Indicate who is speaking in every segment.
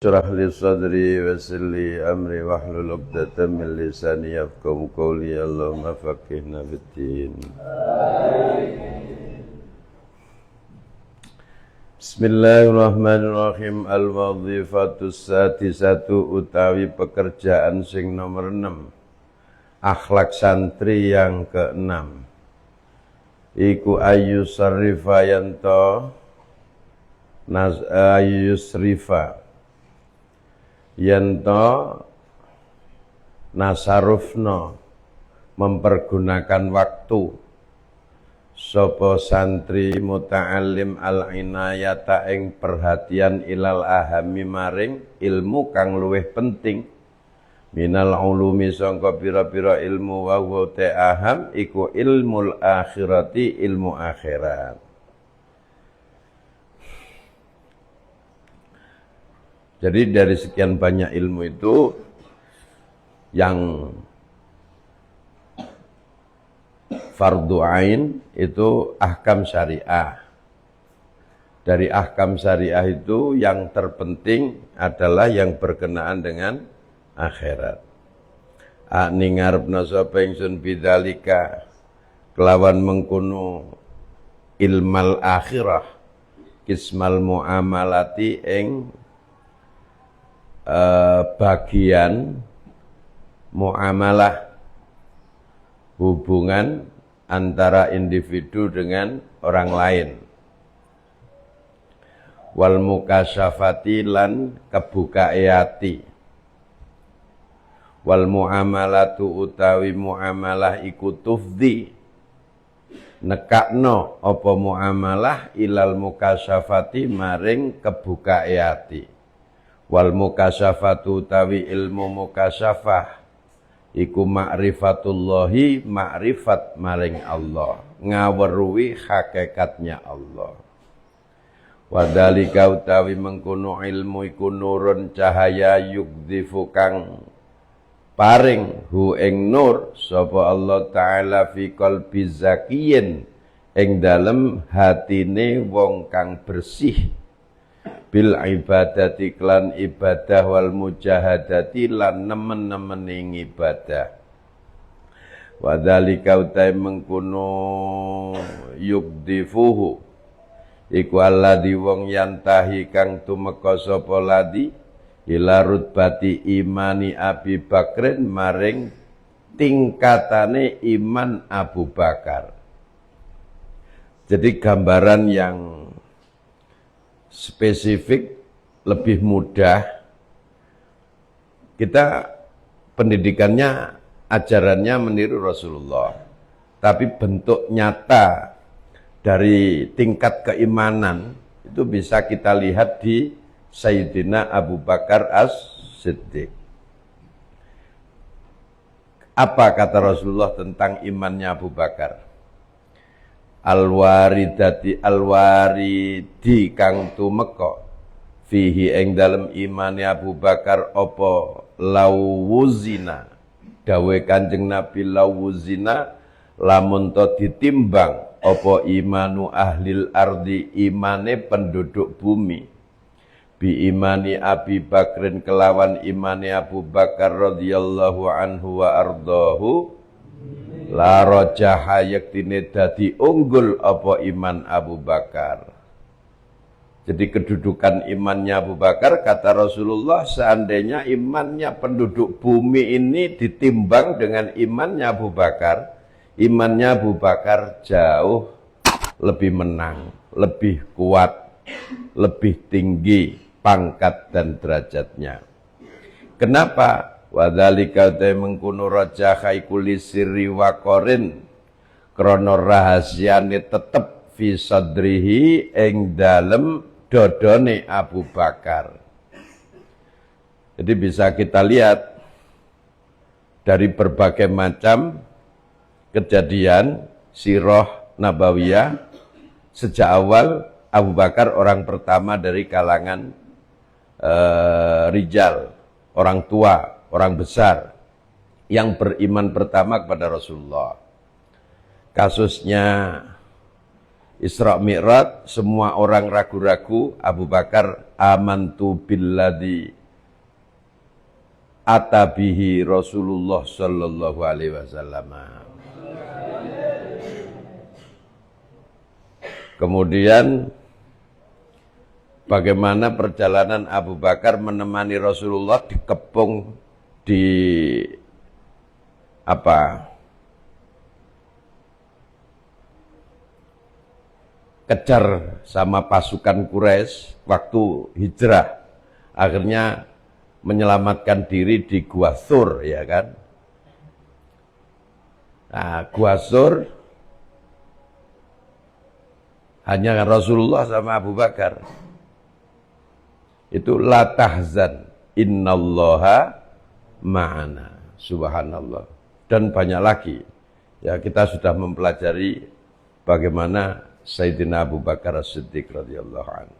Speaker 1: Shrah li sadri wa yassir li amri wahlul 'uqdatam min lisani yafqahu qawli. Allahumma faqihna fid-din. Bismillahirrahmanirrahim. Al-wadhifatus sadisatu utawi pekerjaan sing nomor 6. Akhlak santri yang ke-6. Iku ayyusrifa yanto ayyusrifa yanto nasarufno mempergunakan waktu sapa santri muta'allim al-inayata ing perhatian ilal ahami maring ilmu kang luwih penting minal ulumi sangka pira-pira ilmu wa huwa ta'aham iku ilmul akhirati ilmu akhirat. Jadi dari sekian banyak ilmu itu yang fardu ain itu ahkam syariah. Dari ahkam syariah itu yang terpenting adalah yang berkenaan dengan akhirat. Ani ngarepna sapa ingsun bidzalika kelawan mengkono ilmal akhirah kismal muamalati ing bagian muamalah hubungan antara individu dengan orang lain wal mukasyafati lan kebukaeati wal muamalatu utawi muamalah iku tufdi nekakno apa muamalah ilal mukasyafati maring kebukaeati wal mukasyafatu tawi ilmu mukasyafah iku ma'rifatullahi ma'rifat maring Allah ngaweruhi hakikatnya Allah. Wadhalika utawi mengkono ilmu iku nurun cahaya yukdzifu kang paring hu ing nur sapa Allah taala fi qalbi zakiyin ing dalem hatine wong kang bersih bil ibadati klan ibadah wal mujahadati lan nemen-nemen ibadah. Wadzalika utai mengkono yukdifuhu iku alladhi wong yantahi kang tumeka sapa ladi ila rutbati imani Abi Bakrin maring tingkatane iman Abu Bakar. Jadi gambaran yang spesifik, lebih mudah. Kita pendidikannya, ajarannya meniru Rasulullah. Tapi bentuk nyata dari tingkat keimanan itu bisa kita lihat di Sayyidina Abu Bakar As-Siddiq. Apa kata Rasulullah tentang imannya Abu Bakar? Alwaridati alwaridi kang tumeka fihi ing dalem imane Abu Bakar apa lawuzina dawe Kanjeng Nabi lawuzina lamun to ditimbang apa imanu ahlil ardi imane penduduk bumi bi imani Abi Bakrin kelawan imane Abu Bakar radhiyallahu anhu wa ardahu la rajaha yaktine dadi unggul apa iman Abu Bakar. Jadi kedudukan imannya Abu Bakar kata Rasulullah seandainya imannya penduduk bumi ini ditimbang dengan imannya Abu Bakar, imannya Abu Bakar jauh lebih menang, lebih kuat, lebih tinggi pangkat dan derajatnya. Kenapa? Wadzalika ta mengkono rajaha iku lisri waqarin krana rahasiane tetep fi sadrihi ing dalem dodone Abu Bakar. Jadi bisa kita lihat dari berbagai macam kejadian sirah nabawiyah sejak awal Abu Bakar orang pertama dari kalangan rijal, orang tua, orang besar yang beriman pertama kepada Rasulullah. Kasusnya Isra Mi'raj, semua orang ragu-ragu, Abu Bakar amantu billadzi atabihi Rasulullah sallallahu alaihi wasallam. Kemudian bagaimana perjalanan Abu Bakar menemani Rasulullah dikepung di kejar sama pasukan Quraisy waktu hijrah, akhirnya menyelamatkan diri di Gua Thur, ya kan? Nah, Gua Thur hanya Rasulullah sama Abu Bakar. Itu la tahzan innallaha ma'ana, subhanallah. Dan banyak lagi. Ya, kita sudah mempelajari bagaimana Sayyidina Abu Bakar As-Siddiq radhiyallahu anhu.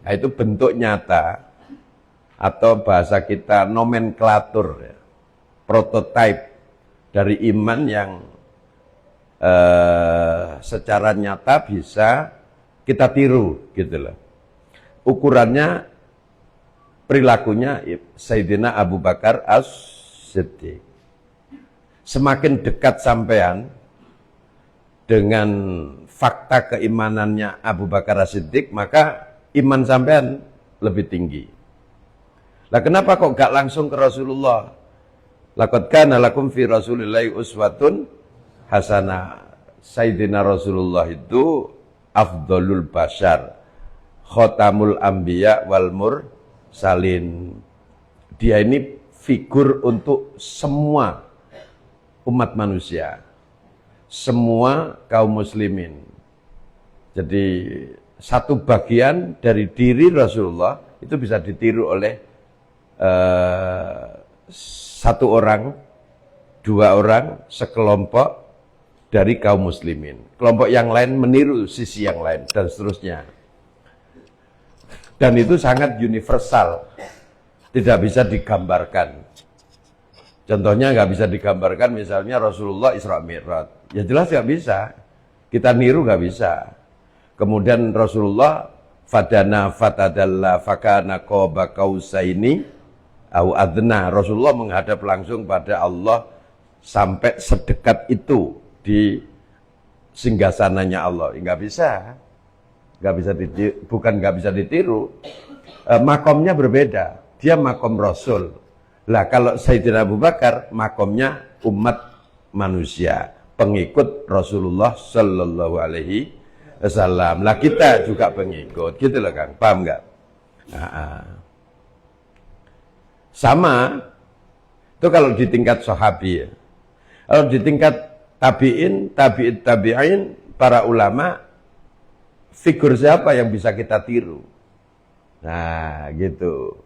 Speaker 1: Nah, itu bentuk nyata atau bahasa kita nomenklatur, ya, prototipe dari iman yang secara nyata bisa kita tiru, gitu loh. Ukurannya, perilakunya Sayyidina Abu Bakar As-Siddiq. Semakin dekat sampean dengan fakta keimanannya Abu Bakar As-Siddiq, maka iman sampean lebih tinggi. Lah kenapa kok gak langsung ke Rasulullah? Laqad kana lakum fi Rasulillahi uswatun hasanah. Sayyidina Rasulullah itu afdalul bashar, khotamul anbiya wal mursalin. Dia ini figur untuk semua umat manusia, semua kaum muslimin. Jadi satu bagian dari diri Rasulullah itu bisa ditiru oleh satu orang, dua orang, sekelompok dari kaum muslimin. Kelompok yang lain meniru sisi yang lain, dan seterusnya. Dan itu sangat universal, tidak bisa digambarkan. Contohnya nggak bisa digambarkan, misalnya Rasulullah Isra Mi'raj. Ya jelas nggak bisa, kita niru nggak bisa. Kemudian Rasulullah fadana fatadalla fakana qaba qausaini au adna. Rasulullah menghadap langsung pada Allah sampai sedekat itu di singgasananya Allah. Nggak bisa ditiru, bukan nggak bisa ditiru. Makomnya berbeda, dia makom Rasul. Lah kalau Sayyidina Abu Bakar makomnya umat manusia, pengikut Rasulullah Sallallahu Alaihi Wasallam. Lah kita juga pengikut, gitu loh Kang, paham nggak? Sama itu kalau di tingkat sahabi, ya. Kalau di tingkat tabi'in, tabi'in, para ulama, figur siapa yang bisa kita tiru? Nah, gitu.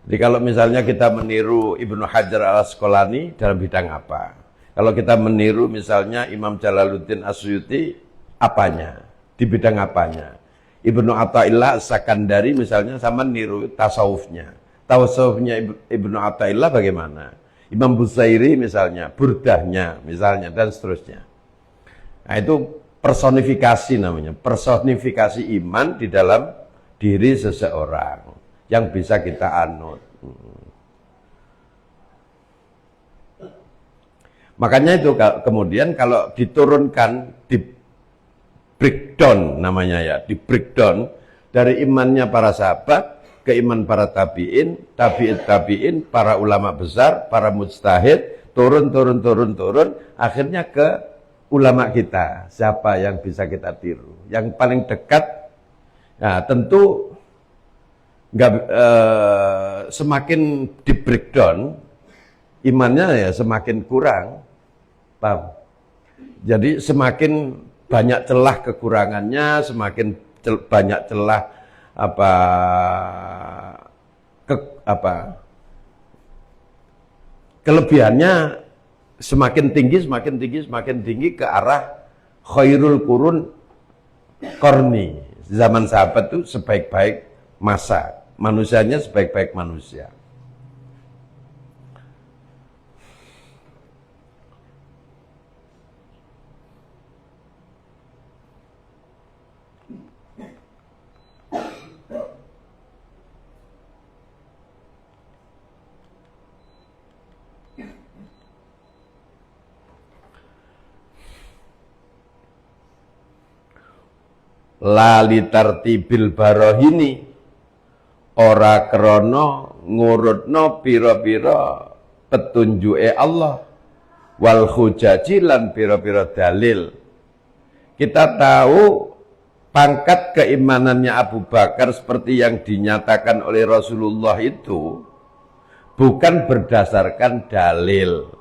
Speaker 1: Jadi kalau misalnya kita meniru Ibnu Hajar Al-Asqalani dalam bidang apa? Kalau kita meniru misalnya Imam Jalaluddin As-Suyuti, apanya? Di bidang apanya? Ibnu Athaillah As-Sakandari misalnya sama niru tasawufnya. Tasawufnya Ibnu Athaillah bagaimana? Imam Busairi misalnya, burdahnya misalnya, dan seterusnya. Nah itu personifikasi namanya, personifikasi iman di dalam diri seseorang yang bisa kita anut. Makanya itu kemudian kalau diturunkan, di breakdown namanya ya, di breakdown dari imannya para sahabat ke iman para tabi'in, tabi'in, para ulama besar, para mujtahid, turun, akhirnya ke ulama kita. Siapa yang bisa kita tiru? Yang paling dekat, nah tentu semakin di breakdown, imannya ya semakin kurang, paham? Jadi semakin banyak celah kekurangannya, semakin banyak celah kelebihannya semakin tinggi ke arah khairul qurun qarni. Zaman sahabat itu sebaik-baik masa, manusianya sebaik-baik manusia. lali tartibil barahini, ora krana ngurutno pira-pira petunjuke Allah, wal hujaji lan pira-pira dalil. Kita tahu pangkat keimanannya Abu Bakar seperti yang dinyatakan oleh Rasulullah itu bukan berdasarkan dalil,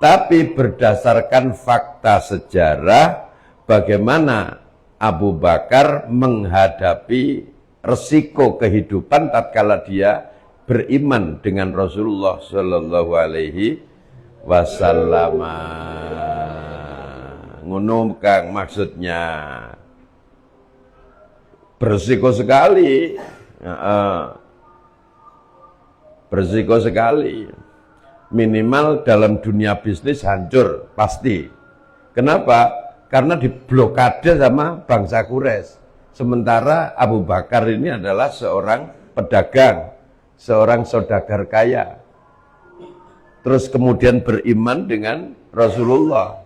Speaker 1: tapi berdasarkan fakta sejarah bagaimana Abu Bakar menghadapi resiko kehidupan tatkala dia beriman dengan Rasulullah Shallallahu Alaihi Wasallam. Ngono Kang, maksudnya berisiko sekali, berisiko sekali. Minimal dalam dunia bisnis hancur pasti. Kenapa? Karena diblokade sama bangsa Quraisy. Sementara Abu Bakar ini adalah seorang pedagang, seorang saudagar kaya. Terus kemudian beriman dengan Rasulullah.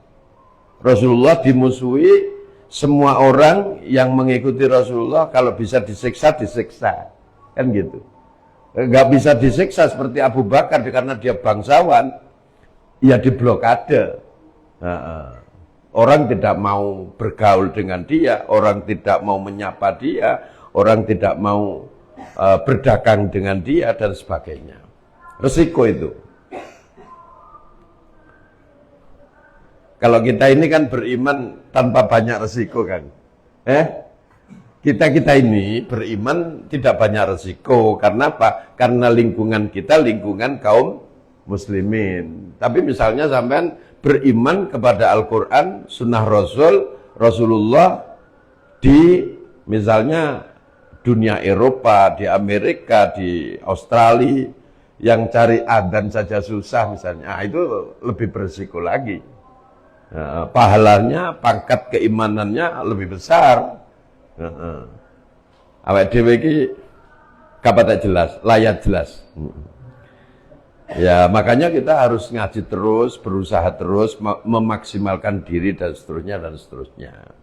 Speaker 1: Rasulullah dimusuhi, semua orang yang mengikuti Rasulullah kalau bisa disiksa, disiksa. Kan gitu. Nggak bisa disiksa seperti Abu Bakar karena dia bangsawan, ya diblokade. Orang tidak mau bergaul dengan dia, orang tidak mau menyapa dia, orang tidak mau berdagang dengan dia dan sebagainya. Resiko itu. Kalau kita ini kan beriman tanpa banyak resiko kan. Kita ini beriman tidak banyak resiko. Karena apa? Karena lingkungan kita lingkungan kaum muslimin. Tapi misalnya sampean beriman kepada Al-Quran, sunnah Rasulullah di misalnya dunia Eropa, di Amerika, di Australia, yang cari adzan saja susah misalnya, itu lebih berisiko lagi. Pahalanya, pangkat keimanannya lebih besar. Awak dhewe iki kapan tak jelas, layat jelas. Ya makanya kita harus ngaji terus, berusaha terus, memaksimalkan diri dan seterusnya dan seterusnya.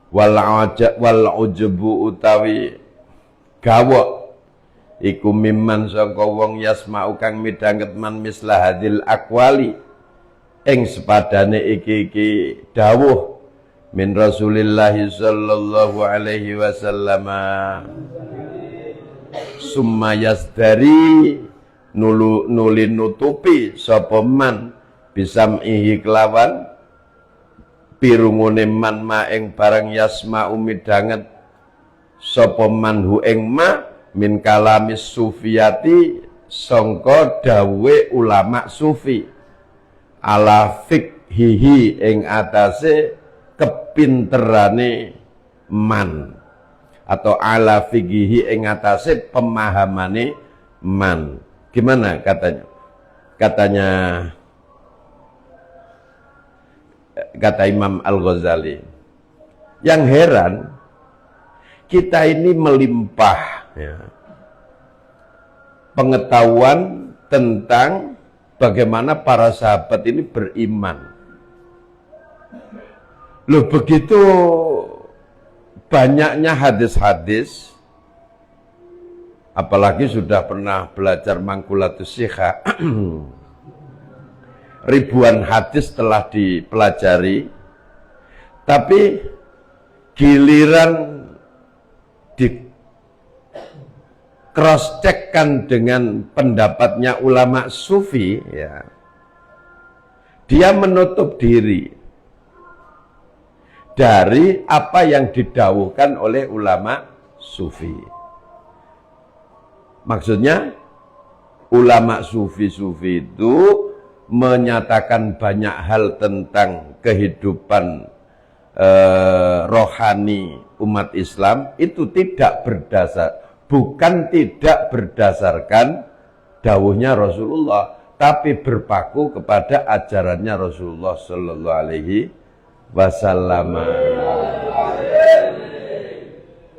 Speaker 1: Wal ujubu utawi gawok iku mimman sangka wong yasma'u kang midhanget man mislah hadil aqwali ing sepadane iki dawuh min Rasulillah sallallahu alaihi wasallam. Summa yasdari nuli nutupi sapa man bisam'ihi kelawan pirungune man ma ing barang yasma'u midhanget sapa man hu ing ma min kalamis sufiyati sangka dawe ulama sufi ala fikhihi ing atase kepinterane man atau ala fikhihi ing atase pemahamane man. Gimana katanya? Kata Imam Al-Ghazali, yang heran kita ini melimpah ya, pengetahuan tentang bagaimana para sahabat ini beriman. Loh begitu banyaknya hadis-hadis, apalagi sudah pernah belajar Mangkulatus Syikha, ribuan hadis telah dipelajari, tapi giliran di cross checkkan dengan pendapatnya ulama sufi ya, dia menutup diri dari apa yang didawuhkan oleh ulama sufi. Maksudnya ulama sufi-sufi itu menyatakan banyak hal tentang kehidupan rohani umat Islam itu bukan tidak berdasarkan dawuhnya Rasulullah, tapi berpaku kepada ajarannya Rasulullah Sallallahu Alaihi Wasallam.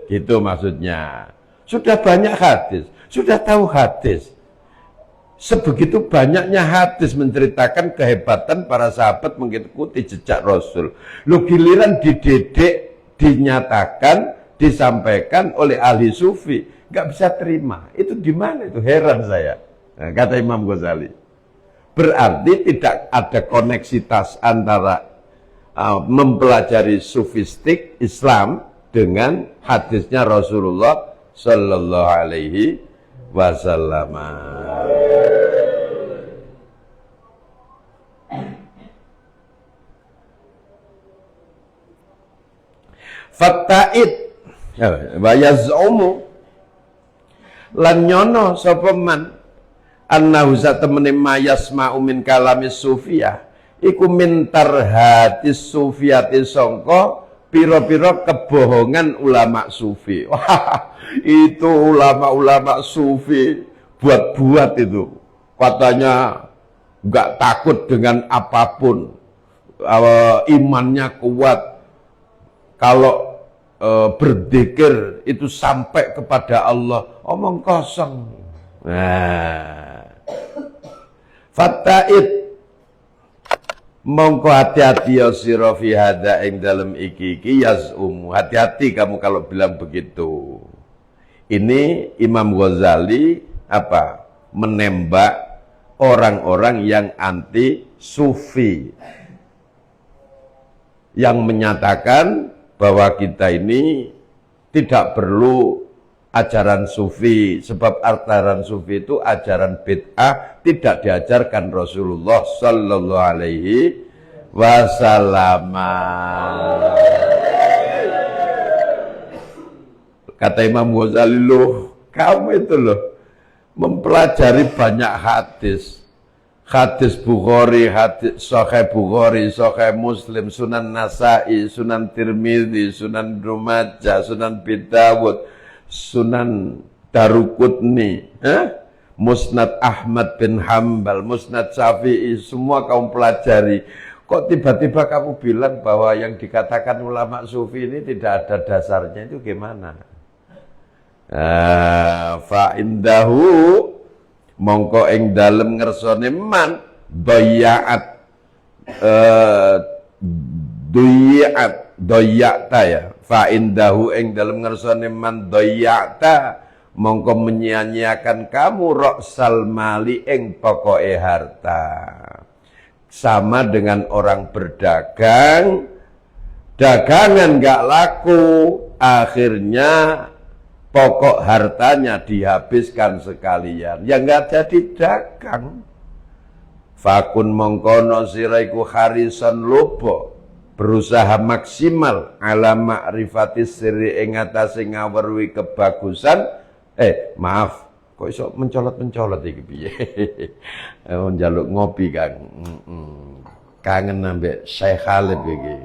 Speaker 1: Gitu maksudnya. Sudah banyak hadis, sudah tahu hadis. sebegitu banyaknya hadis menceritakan kehebatan para sahabat mengikuti jejak Rasul. Lu giliran dididik, dinyatakan, disampaikan oleh ahli sufi, nggak bisa terima. Itu di mana itu? Heran saya. Nah, kata Imam Ghazali. Berarti tidak ada koneksitas antara mempelajari sufistik Islam dengan hadisnya Rasulullah Sallallahu Alaihi Wasallam. Fatta'id wa yaz'umu lan nyono sapa man annahu satemene mayasma'u min kalamis sufiyah iku mintar hati sufiyati sangka pira-pira kebohongan ulama sufi. Wah, itu ulama-ulama sufi buat-buat itu. Katanya enggak takut dengan apapun. Imannya kuat. Kalau berzikir itu sampai kepada Allah, omong kosong. Nah, fatta'id mongko hati-hati ya sira fi hadza ing dalem iki yazum. Hati-hati kamu kalau bilang begitu. Ini Imam Ghazali apa? Menembak orang-orang yang anti sufi. Yang menyatakan bahwa kita ini tidak perlu ajaran sufi, sebab ajaran sufi itu ajaran bid'ah, tidak diajarkan Rasulullah Sallallahu Alaihi Wasallam. Kata Imam Ghazali, loh, kamu itu loh mempelajari banyak hadis. Hadis Bukhari, hadis Sahih Bukhari, Sahih Muslim, Sunan Nasa'i, Sunan Tirmidzi, Sunan Ibnu Majah, Sunan Abi Dawud, Sunan Daruqutni, Musnad Ahmad bin Hambal, Musnad Syafi'i, semua kamu pelajari. Kok tiba-tiba kamu bilang bahwa yang dikatakan ulama sufi ini tidak ada dasarnya, itu gimana? Fa indahu mongko ing dalem ngersane man doyaat doyata ya fa indahu ing dalem ngersane man doyata mongko menyia-nyiakan kamu roksal mali ing pokoke harta. Sama dengan orang berdagang, dagangan gak laku, akhirnya pokok hartanya dihabiskan sekalian, yang nggak jadi dagang. Fakun mongkono siraiku harisan lobo, berusaha maksimal ala ma'rifatis sirri ing atase ngaweruhi kebagusan. Maaf, kok iso mencolot-mencolot iki piye? Njaluk ngopi Kang. Kangen ambek Syekh Khalid iki.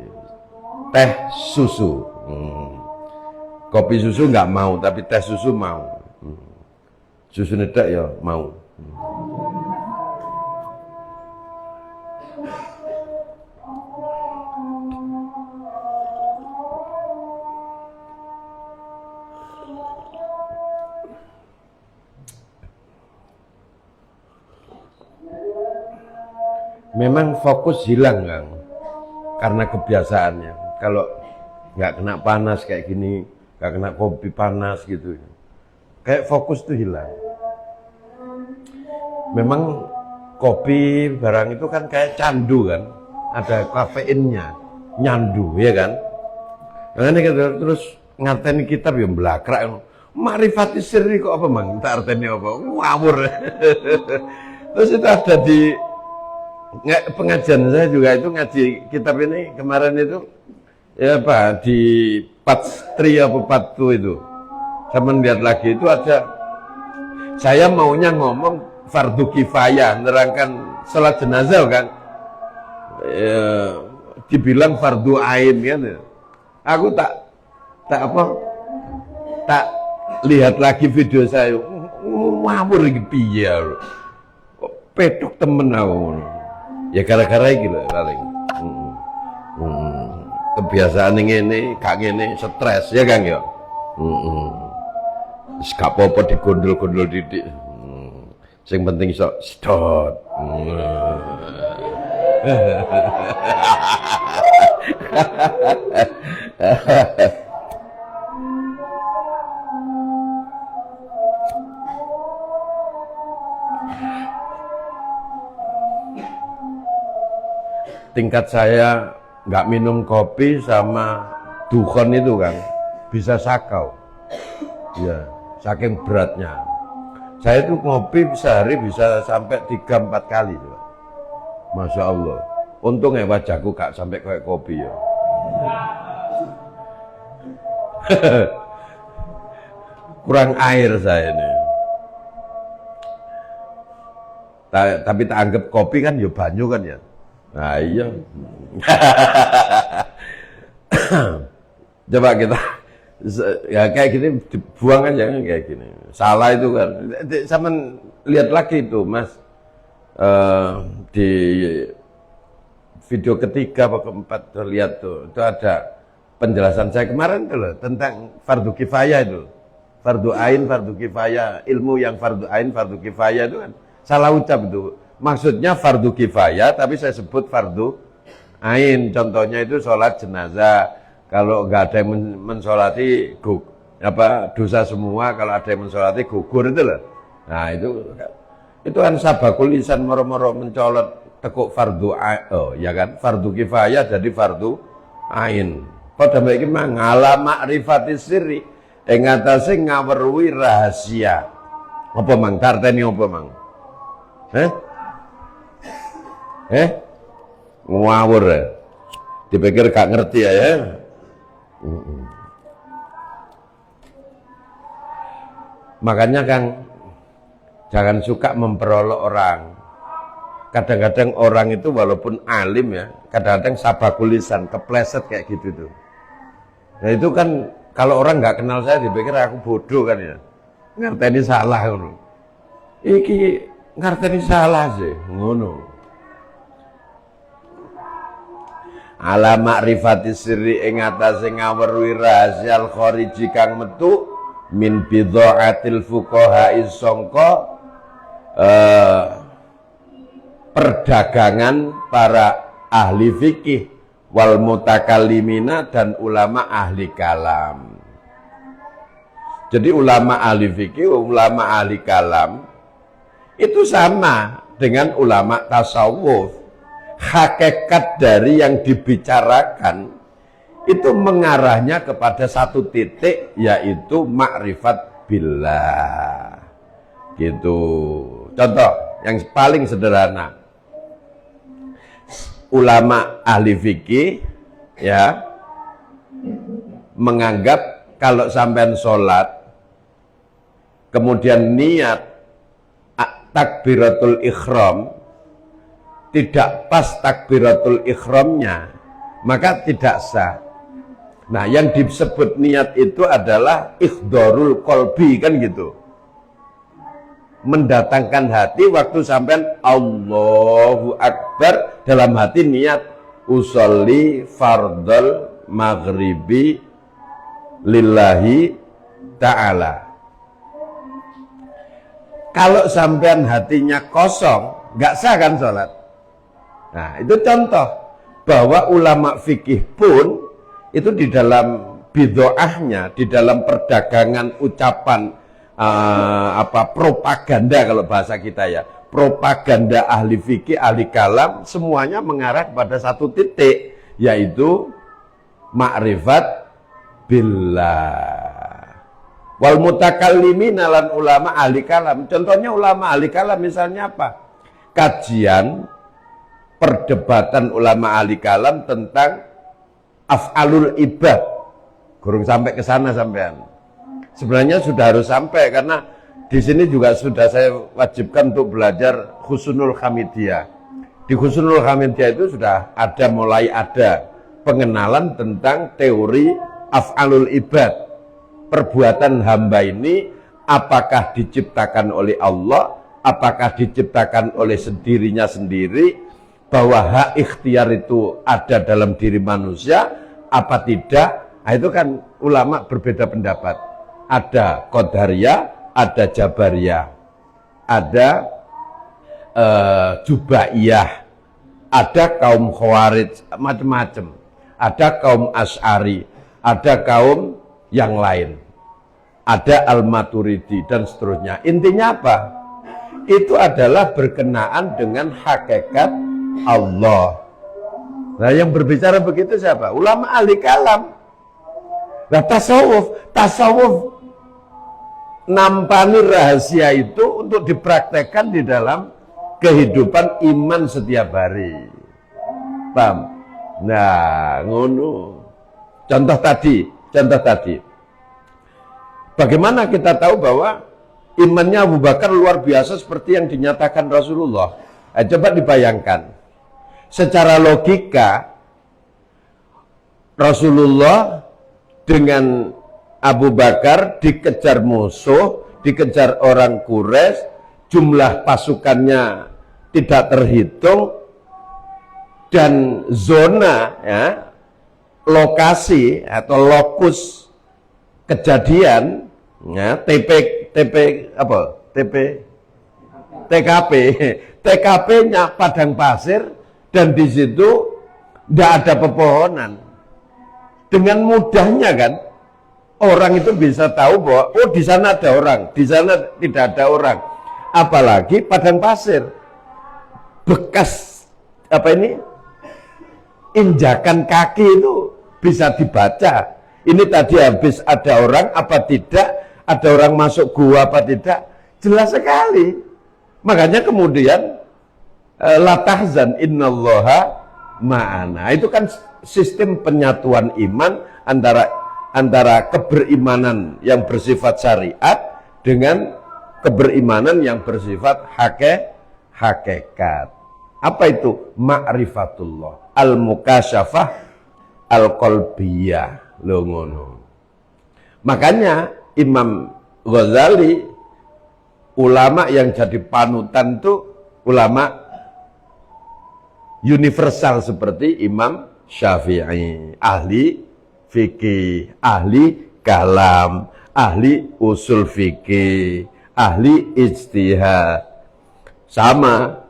Speaker 1: Teh susu. Kopi susu nggak mau, tapi teh susu mau. Susu nedak ya mau. Memang fokus hilang Kang, karena kebiasaannya. Kalau nggak kena panas kayak gini, nggak kena kopi panas gitu, kayak fokus tuh hilang. Memang kopi barang itu kan kayak candu kan, ada kafeinnya, nyandu ya kan. Makanya kita terus ngarteni kitab yang belakrak, ma'rifatis sirri kok apa mang, tak arteni apa, ngawur. Terus itu ada di pengajian saya juga itu ngaji kitab ini kemarin itu ya apa di Patri apa Patu itu. Saya melihat lagi itu ada, saya maunya ngomong fardu kifayah, nerangkan salat jenazah kan, dibilang fardu ain kan. Aku tak lihat lagi video saya, ngawur iki piye lho. Kok pedok temen aku. Ya gara-gara iki lho paling. Kebiasaan ngene, gak ngene, stres ya Kang ya. Wis gak apa-apa digondol-gondol didik. Sing penting iso sedot. Tingkat saya nggak minum kopi sama dukun itu kan bisa sakau, ya saking beratnya. Saya itu ngopi sehari bisa sampai 3-4 kali, Masya Allah. Untung ya wajahku gak sampai kayak kopi ya. Kurang air saya ini. Tapi tak anggap kopi kan ya banyu kan ya. Nah iya. Coba kita ya kayak gini dibuang aja kan kayak gini. Salah itu kan. Sama lihat lagi itu Mas di video ketiga atau keempat tuh lihat tuh itu ada penjelasan saya kemarin tuh loh, tentang fardu kifayah itu. Fardu ain, fardu kifayah, ilmu yang fardu ain, fardu kifayah itu kan salah ucap itu. Maksudnya fardu kifayah, tapi saya sebut fardu ain. Contohnya itu sholat jenazah. Kalau nggak ada yang mensolati, dosa semua. Kalau ada yang mensolati, gugur itu loh. Nah itu kan sabakul lisan moro-moro mencolot tekuk fardu ain. Oh ya kan, fardu kifayah jadi fardu ain. Pada baik mang ala ma'rifati sirri, ing atase ngaweruhi rahasia. Apa mang? Tarteni apa mang? Ngawur ya. Dipikir gak ngerti ya. Makanya Kang, jangan suka memperolok orang. Kadang-kadang orang itu walaupun alim ya, kadang-kadang sabakul lisan, kepleset kayak gitu tuh. Nah itu kan kalau orang nggak kenal saya dipikir aku bodoh kan ya. Ngerteni salah ngono. Iki ngerteni salah sih, ngono. Ala ma'rifati sirri ing atase ngaweruhi rahasia al-khariji kang metu min bidha'atil fuqaha sangka perdagangan para ahli fikih wal mutakallimina dan ulama ahli kalam. Jadi ulama ahli fikih, ulama ahli kalam itu sama dengan ulama tasawuf. Hakikat dari yang dibicarakan itu mengarahnya kepada satu titik, yaitu makrifat billah. Gitu. Contoh yang paling sederhana. Ulama ahli fikih ya menganggap kalau sampean sholat kemudian niat takbiratul ikhram tidak pas takbiratul ikhramnya, maka tidak sah. Nah, yang disebut niat itu adalah ikhdorul qalbi kan gitu. Mendatangkan hati waktu sampean Allahu Akbar, dalam hati niat usolli fardal maghribi lillahi ta'ala. Kalau sampean hatinya kosong, nggak sah kan sholat. Nah, itu contoh bahwa ulama fikih pun itu di dalam bid'ahnya, di dalam perdagangan ucapan propaganda kalau bahasa kita ya, propaganda ahli fikih, ahli kalam, semuanya mengarah pada satu titik, yaitu makrifat billah. Wal mutakallimina lan ulama ahli kalam. Contohnya ulama ahli kalam misalnya apa? Kajian perdebatan ulama ahli kalam tentang af'alul ibad. Kurang sampai ke sana sampean. Sebenarnya sudah harus sampai karena di sini juga sudah saya wajibkan untuk belajar Husnul Hamidiyah. Di Husnul Hamidiyah itu sudah mulai ada pengenalan tentang teori af'alul ibad. Perbuatan hamba ini apakah diciptakan oleh Allah, apakah diciptakan oleh dirinya sendiri, bahwa hak ikhtiar itu ada dalam diri manusia apa tidak. Nah, itu kan ulama berbeda pendapat. Ada qadariyah, ada jabariyah, ada Jubaiyah, ada kaum Khawarij, macam-macam. Ada kaum Asy'ari, ada kaum yang lain. Ada Al-Maturidi dan seterusnya. Intinya apa? Itu adalah berkenaan dengan hakikat Allah. Nah, yang berbicara begitu siapa? Ulama ahli kalam. Nah, tasawuf nampani rahasia itu untuk dipraktekkan di dalam kehidupan iman setiap hari. Paham? Nah, ngono. Contoh tadi. Bagaimana kita tahu bahwa imannya Abu Bakar luar biasa seperti yang dinyatakan Rasulullah? Coba dibayangkan. Secara logika, Rasulullah dengan Abu Bakar dikejar musuh, dikejar orang Quraisy, jumlah pasukannya tidak terhitung, dan zona, ya, lokasi atau lokus kejadian, ya, TKP-nya padang pasir, dan di situ tidak ada pepohonan. Dengan mudahnya kan orang itu bisa tahu bahwa oh di sana ada orang, di sana tidak ada orang. Apalagi padang pasir, bekas injakan kaki itu bisa dibaca. Ini tadi habis ada orang apa tidak, ada orang masuk gua apa tidak, jelas sekali. Makanya kemudian la tahzan innallaha ma'ana. Itu kan sistem penyatuan iman antara keberimanan yang bersifat syariat dengan keberimanan yang bersifat hakikat. Apa itu? Ma'rifatullah, al-mukasyafah, al-qalbiyah. Lo ngono. Makanya Imam Ghazali, ulama yang jadi panutan itu ulama universal seperti Imam Syafi'i, ahli fikih, ahli kalam, ahli usul fikih, ahli ijtihad. Sama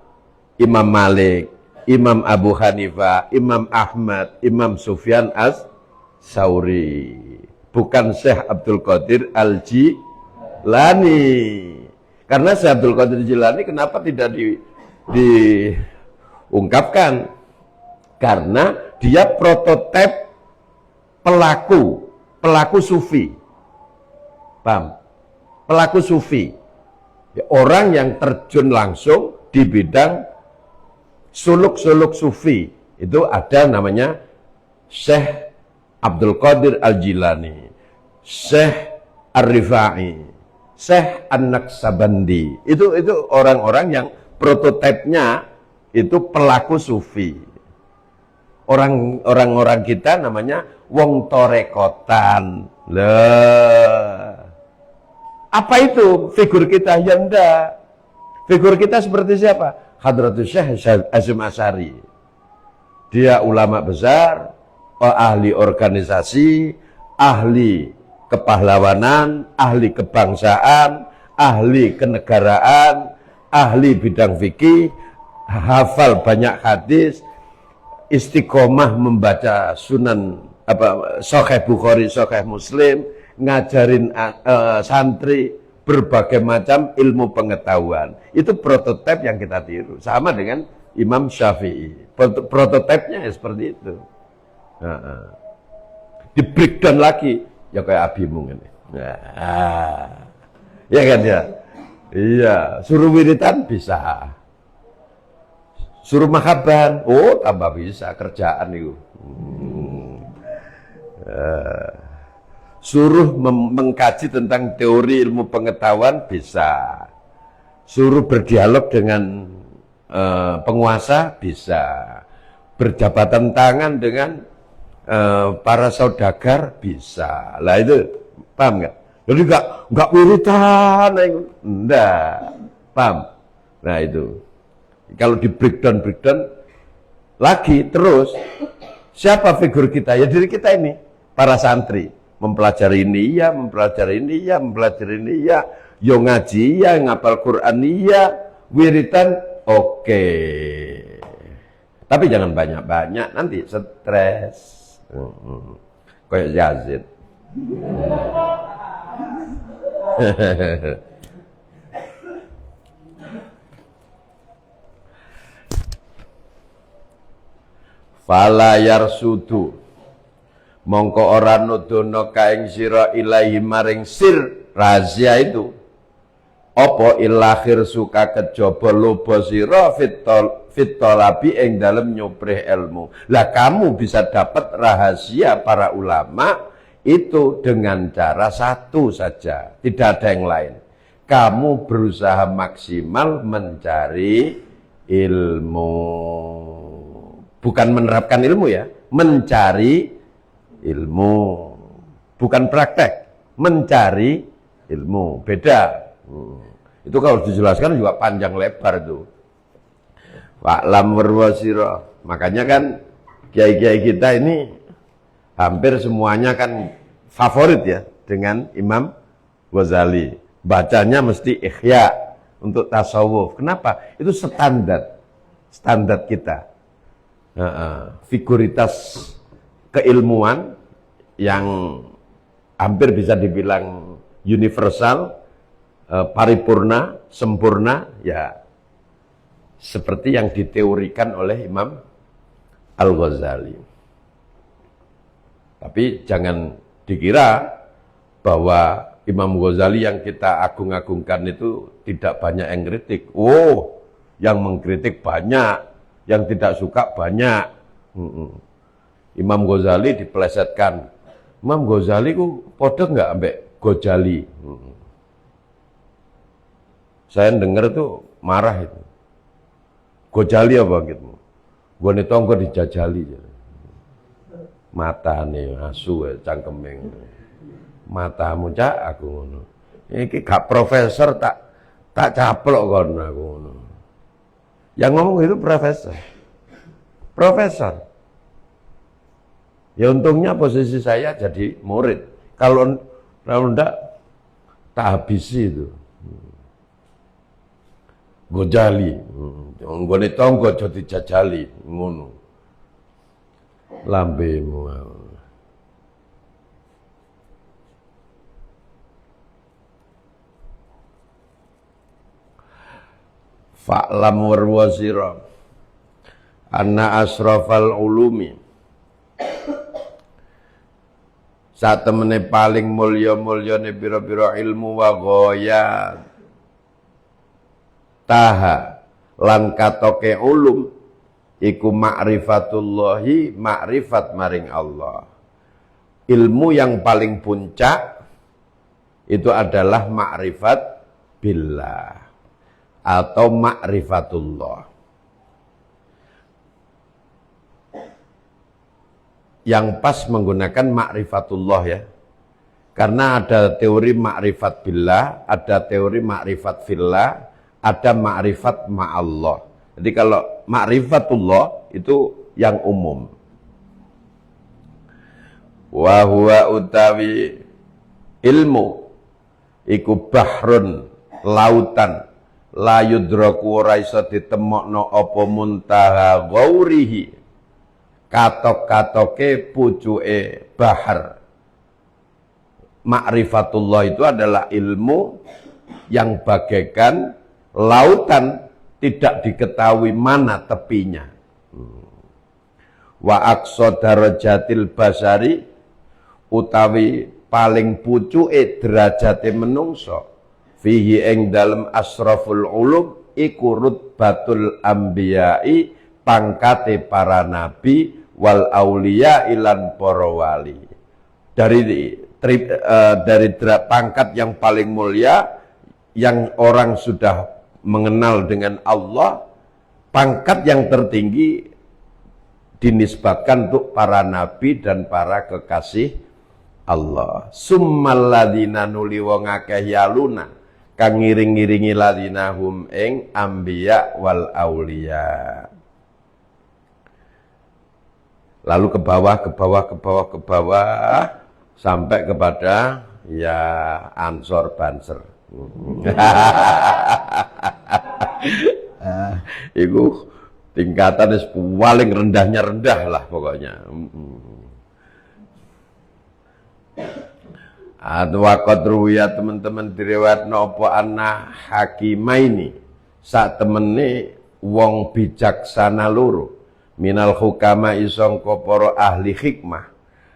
Speaker 1: Imam Malik, Imam Abu Hanifah, Imam Ahmad, Imam Sufyan as-Sauri. Bukan Syekh Abdul Qadir Al-Jilani. Karena Syekh Abdul Qadir Jilani kenapa tidak diungkapkan? Karena dia prototip pelaku sufi. Paham? Pelaku sufi. Orang yang terjun langsung di bidang suluk-suluk sufi. Itu ada namanya Syekh Abdul Qadir Al-Jilani, Syekh Ar-Rifai, Syekh An-Naqsabandi. Itu orang-orang yang prototipnya itu pelaku sufi. Orang-orang kita namanya wong torekotan. Lah. Apa itu figur kita? Ya enggak. Figur kita seperti siapa? Hadratus Syekh Hasyim Asy'ari. Dia ulama besar, ahli organisasi, ahli kepahlawanan, ahli kebangsaan, ahli kenegaraan, ahli bidang fikih, hafal banyak hadis, istiqomah membaca sunan Sahih Bukhari, Sahih Muslim, ngajarin santri berbagai macam ilmu pengetahuan. Itu prototip yang kita tiru. Sama dengan Imam Syafi'i. Prototipnya ya seperti itu. Di breakdown lagi ya kayak Abi mungkin. Ya kan ya. Iya, suruh wiritan bisa. Suruh mahaban, oh tambah bisa kerjaan itu. Suruh mengkaji tentang teori ilmu pengetahuan bisa. Suruh berdialog dengan penguasa bisa. Berjabatan tangan dengan para saudagar bisa. Lah itu paham nggak? Jadi nggak wiritan, enggak. Paham? Nah itu. Kalau di breakdown lagi terus siapa figur kita? Ya diri kita ini, para santri. Mempelajari ini ya, mempelajari ini ya, mempelajari ini ya. Yo ngaji ya, ngapal Quran iya, wiritan oke. Tapi jangan banyak-banyak, nanti stres. Kayak Yazid. Fala yarsudu mongko ora nudono kaing sira ilahi maring sir rahasia itu apa ilakhir suka kejaba loba sira fitolabi ing dalem nyuprih ilmu. Lah kamu bisa dapat rahasia para ulama itu dengan cara satu saja, tidak ada yang lain. Kamu berusaha maksimal mencari ilmu. Bukan menerapkan ilmu ya, mencari ilmu. Bukan praktek, mencari ilmu. Beda. Itu kalau dijelaskan juga panjang lebar itu. Wa'lam warwasira. Makanya kan kiai-kiai kita ini hampir semuanya kan favorit ya dengan Imam Ghazali. Bacanya mesti Ihya untuk tasawuf. Kenapa? Itu standar kita. Figuritas keilmuan yang hampir bisa dibilang universal, paripurna, sempurna, ya seperti yang diteorikan oleh Imam Al-Ghazali. Tapi jangan dikira bahwa Imam Ghazali yang kita agung-agungkan itu tidak banyak yang kritik. Oh, yang mengkritik banyak. Yang tidak suka banyak. Imam Ghazali dipelesetkan. Imam Ghazali ku podo nggak ambek Ghazali. Saya dengar tuh marah itu. Ghazali apa gitu? Gue nih tonggo dijajali. Mata nih asu cangkemeng. Matamu cak aku ngono. Iki gak profesor tak caplok kon aku ngono. Yang ngomong itu profesor. Ya untungnya posisi saya jadi murid. Kalau enggak tak habisi itu. Ghazali, nggone tangga aja dijajali ngono. Lambemu. Fa'lam warwasira anna asrafal ulumi saat temene paling mulya-mulyane pira-pira ilmu wa ghayat taha lan katoke ulum iku ma'rifatullahi ma'rifat maring Allah. Ilmu yang paling puncak itu adalah ma'rifat billah atau ma'rifatullah. Yang pas menggunakan ma'rifatullah ya. Karena ada teori ma'rifat billah, ada teori ma'rifat fillah, ada ma'rifat ma'allah. Jadi kalau ma'rifatullah itu yang umum. Wa huwa utawi ilmu iku bahrun lautan la yudraku ora iso ditemokno apa muntaha ghaurihi katok-katoke pucuke bahar. Ma'rifatullah itu adalah ilmu yang bagaikan lautan tidak diketahui mana tepinya. Wa aqsa darajatil basari utawi paling pucuke derajate menungso fihi ing dalem asraful ulum iku rutbatul anbiya'i pangkate para nabi wal auliya ilan para wali. Dari pangkat yang paling mulia yang orang sudah mengenal dengan Allah, pangkat yang tertinggi dinisbatkan untuk para nabi dan para kekasih Allah. Summal ladzina nuli wong akeh yaluna kang ngiring-ngiringi ladina hum ing anbiya wal auliya. Lalu ke bawah sampai kepada ya Ansor Banser. Iku tingkatan paling rendahnya rendah lah pokoknya. Waqad ruya teman-teman diriwayatno apa anna hakimaini sak temene wong bijaksana loro minal hukama isangka para ahli hikmah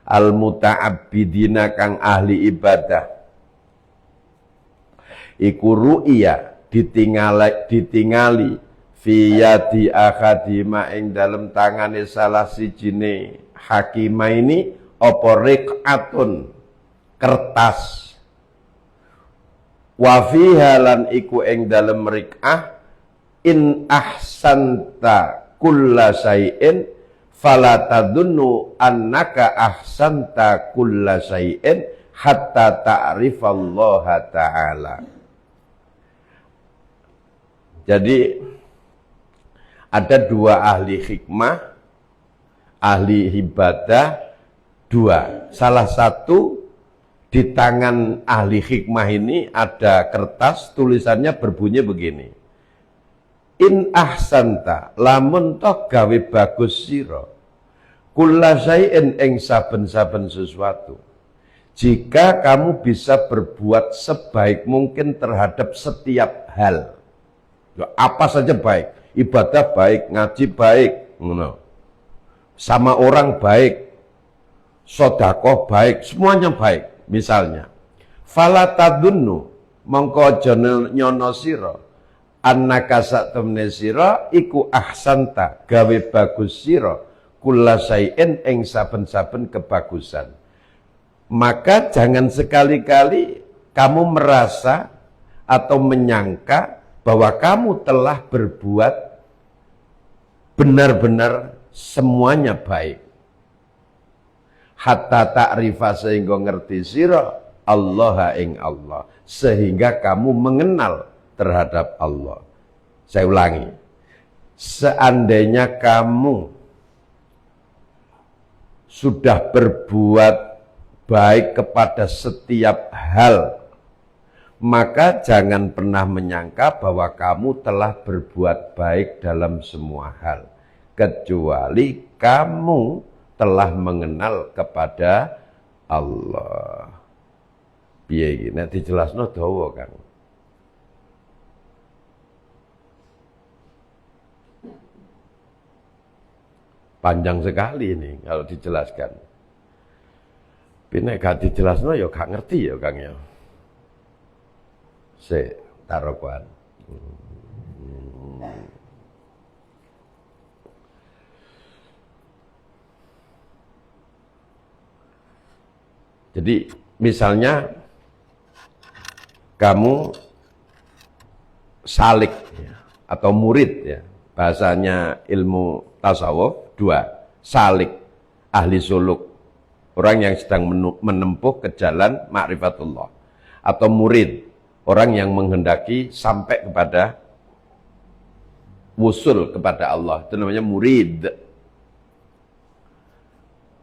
Speaker 1: al muta'abbidina kang ahli ibadah iku ru'ya ditingali fi yadi akhadima ing dalem tangane salah sijine hakimaini apa riqatun kertas wa fiha lan iku ing dalem riqah in ahsanta kulla syai'in fala tadunnu annaka ahsanta kulla syai'in hatta ta'rifallaha ta'ala. Jadi ada dua ahli hikmah, ahli ibadah, dua. Salah satu di tangan ahli hikmah ini ada kertas tulisannya berbunyi begini. In ahsanta lamun toh gawe bagus sira kulla syai'in ing saben-saben sesuatu. Jika kamu bisa berbuat sebaik mungkin terhadap setiap hal. Ya, apa saja baik, ibadah baik, ngaji baik, sama orang baik, sedekah baik, semuanya baik. Misalnya, fala tadunnu mongko aja nyono sira annaka sak temne sira iku ahsanta gawe bagus sira kulla syai'in ing saben-saben kebagusan. Maka jangan sekali-kali kamu merasa atau menyangka bahwa kamu telah berbuat benar-benar semuanya baik. Hatta ta'rifa sehingga ngerti sira Allah ing Allah, sehingga kamu mengenal terhadap Allah. Saya ulangi, seandainya kamu sudah berbuat baik kepada setiap hal, maka jangan pernah menyangka bahwa kamu telah berbuat baik dalam semua hal, kecuali kamu telah mengenal kepada Allah. Piye iki nek dijelasno dawa, Kang. Panjang sekali ini kalau dijelaskan. Tapi nek gak dijelasno ya gak ngerti ya, Kang ya. Tarokuan. Jadi misalnya kamu salik ya, atau murid ya, bahasanya ilmu tasawuf dua, salik ahli suluk, orang yang sedang menempuh ke jalan ma'rifatullah, atau murid, orang yang menghendaki sampai kepada wusul kepada Allah, itu namanya murid.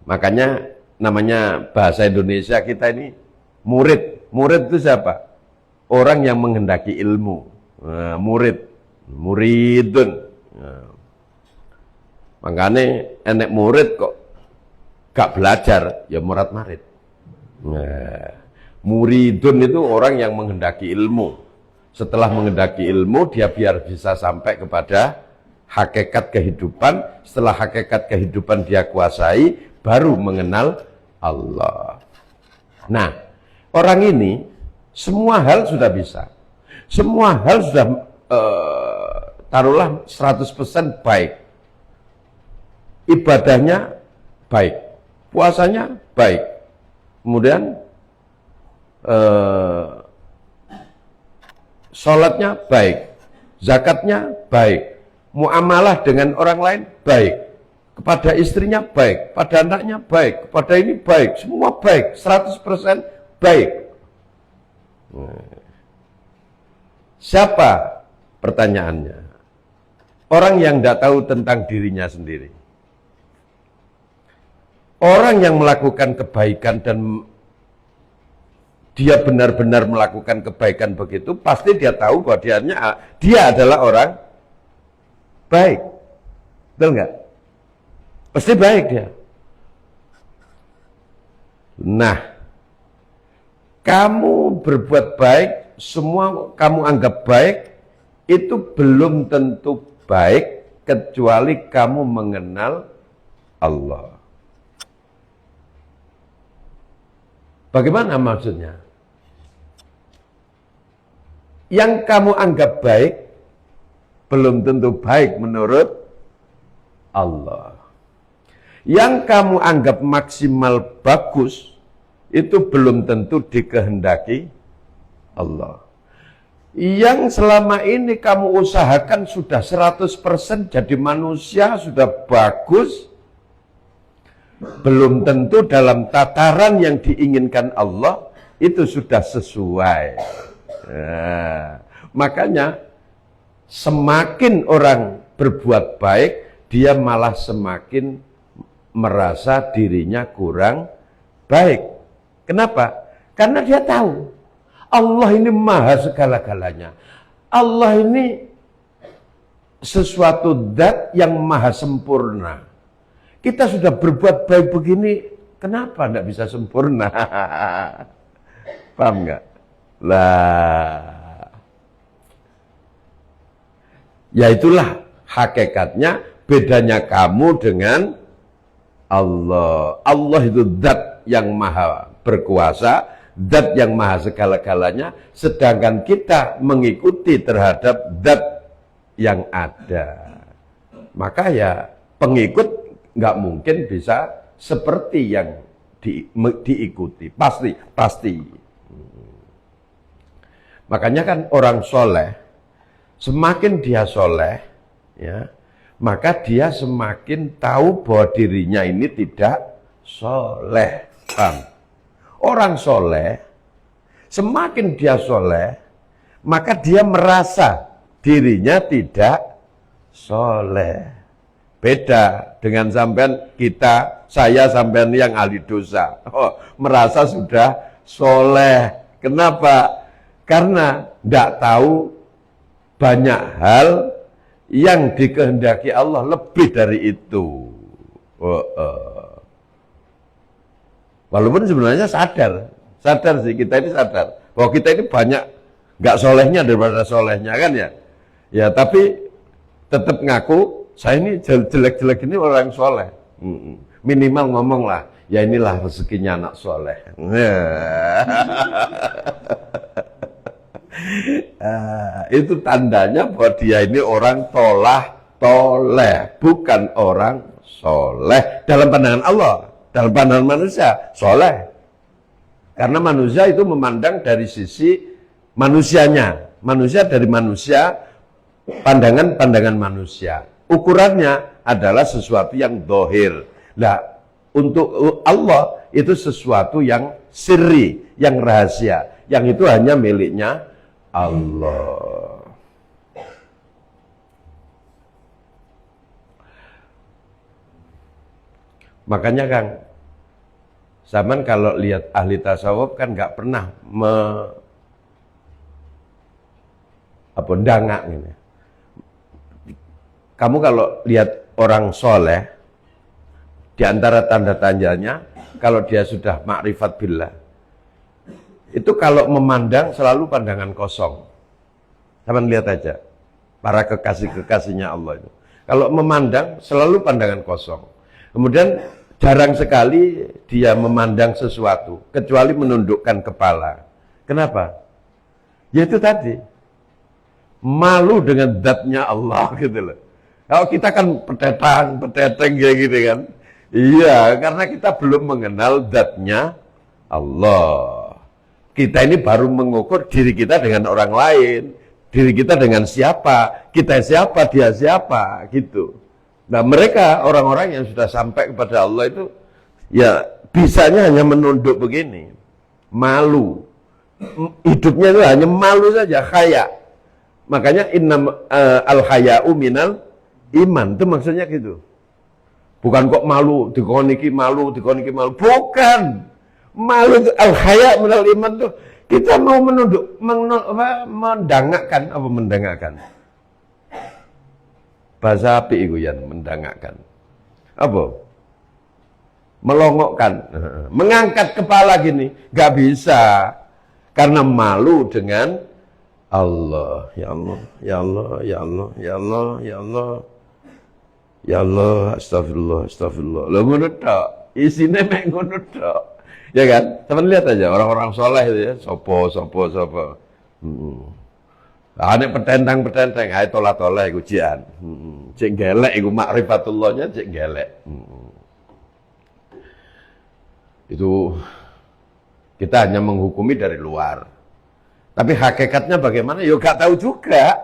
Speaker 1: Makanya namanya bahasa Indonesia kita ini murid. Murid itu siapa? Orang yang menghendaki ilmu. Nah, murid, muridun. Nah. Makanya enek murid kok gak belajar, ya murad marid. Nah, muridun itu orang yang menghendaki ilmu. Setelah menghendaki ilmu, dia biar bisa sampai kepada hakikat kehidupan. Setelah hakikat kehidupan dia kuasai, baru mengenal Allah. Nah, orang ini semua hal sudah bisa. Semua hal sudah taruhlah 100% baik. Ibadahnya baik. Puasanya baik. Kemudian sholatnya baik. Zakatnya baik. Muamalah dengan orang lain baik. Kepada istrinya baik, pada anaknya baik, kepada ini baik, semua baik, 100% baik. Siapa? Pertanyaannya. Orang yang tidak tahu tentang dirinya sendiri. Orang yang melakukan kebaikan dan dia benar-benar melakukan kebaikan begitu, pasti dia tahu bahwa dia adalah orang baik. Betul nggak? Pasti baik dia. Nah, kamu berbuat baik, semua kamu anggap baik, itu belum tentu baik kecuali kamu mengenal Allah. Bagaimana maksudnya? Yang kamu anggap baik belum tentu baik menurut Allah. Yang kamu anggap maksimal bagus itu belum tentu dikehendaki Allah. Yang selama ini kamu usahakan sudah 100% jadi manusia, sudah bagus, belum tentu dalam tataran yang diinginkan Allah itu sudah sesuai. Nah, makanya semakin orang berbuat baik, dia malah semakin merasa dirinya kurang baik. Kenapa? Karena dia tahu Allah ini maha segala-galanya. Allah ini sesuatu zat yang maha sempurna. Kita sudah berbuat baik begini, kenapa tidak bisa sempurna? Paham nggak? Lah, ya itulah hakikatnya bedanya kamu dengan Allah. Allah itu zat yang maha berkuasa, zat yang maha segala-galanya, sedangkan kita mengikuti terhadap zat yang ada. Maka ya pengikut nggak mungkin bisa seperti yang diikuti, pasti. Makanya kan orang soleh, semakin dia soleh, ya, maka dia semakin tahu bahwa dirinya ini tidak soleh. Orang soleh, semakin dia soleh, maka dia merasa dirinya tidak soleh. Beda dengan sampean kita, saya sampean yang ahli dosa. Merasa sudah soleh. Kenapa? Karena tidak tahu banyak hal yang dikehendaki Allah lebih dari itu. Walaupun sebenarnya sadar sih, kita ini sadar bahwa kita ini banyak nggak solehnya daripada solehnya kan ya. Ya tapi tetap ngaku saya ini jelek-jelek ini orang soleh. Minimal ngomong lah, ya inilah rezekinya anak soleh. Itu tandanya bahwa dia ini orang toleh, bukan orang soleh. Dalam pandangan Allah, dalam pandangan manusia, soleh. Karena manusia itu memandang dari sisi manusianya. Manusia dari manusia, pandangan manusia. Ukurannya adalah sesuatu yang dohir. Nah, untuk Allah itu sesuatu yang sirri, yang rahasia. Yang itu hanya miliknya Allah. Makanya Kang, zaman kalau lihat ahli tasawuf kan nggak pernah dangak ini. Kamu kalau lihat orang soleh, di antara tanda-tandanya, kalau dia sudah ma'rifat billah, itu kalau memandang selalu pandangan kosong. Sama lihat aja, para kekasih-kekasihnya Allah itu. Kalau memandang selalu pandangan kosong. Kemudian jarang sekali dia memandang sesuatu, kecuali menundukkan kepala. Kenapa? Ya itu tadi, malu dengan zatnya Allah gitu loh. Kalau kita kan peteteng kayak gitu kan. Iya, karena kita belum mengenal zatnya Allah. Kita ini baru mengukur diri kita dengan orang lain. Diri kita dengan siapa, kita siapa, dia siapa, gitu. Nah mereka, orang-orang yang sudah sampai kepada Allah itu, ya bisanya hanya menunduk begini. Malu. Hidupnya itu hanya malu saja, khaya. Makanya al-khaya'u minal iman, itu maksudnya gitu. Bukan kok malu, dikoniki malu. Bukan. Malu itu al-haya minal iman tuh kita mau mendangakkan. Bahasa api itu yang mendangakkan. Apa? Melongokkan, mengangkat kepala gini, gak bisa karena malu dengan Allah. Ya Allah, ya Allah, ya Allah, ya Allah, ya Allah, ya Allah, astagfirullah, astagfirullah. Lo ngono tok, isine mek ngono tok. Ya kan? Teman lihat aja orang-orang soleh itu ya, sopo. Ane petentang, ae tolah-tolah iku jian. Cek gelek iku makrifatullahnya cek gelek. Itu kita hanya menghukumi dari luar. Tapi hakikatnya bagaimana? Ya gak tahu juga.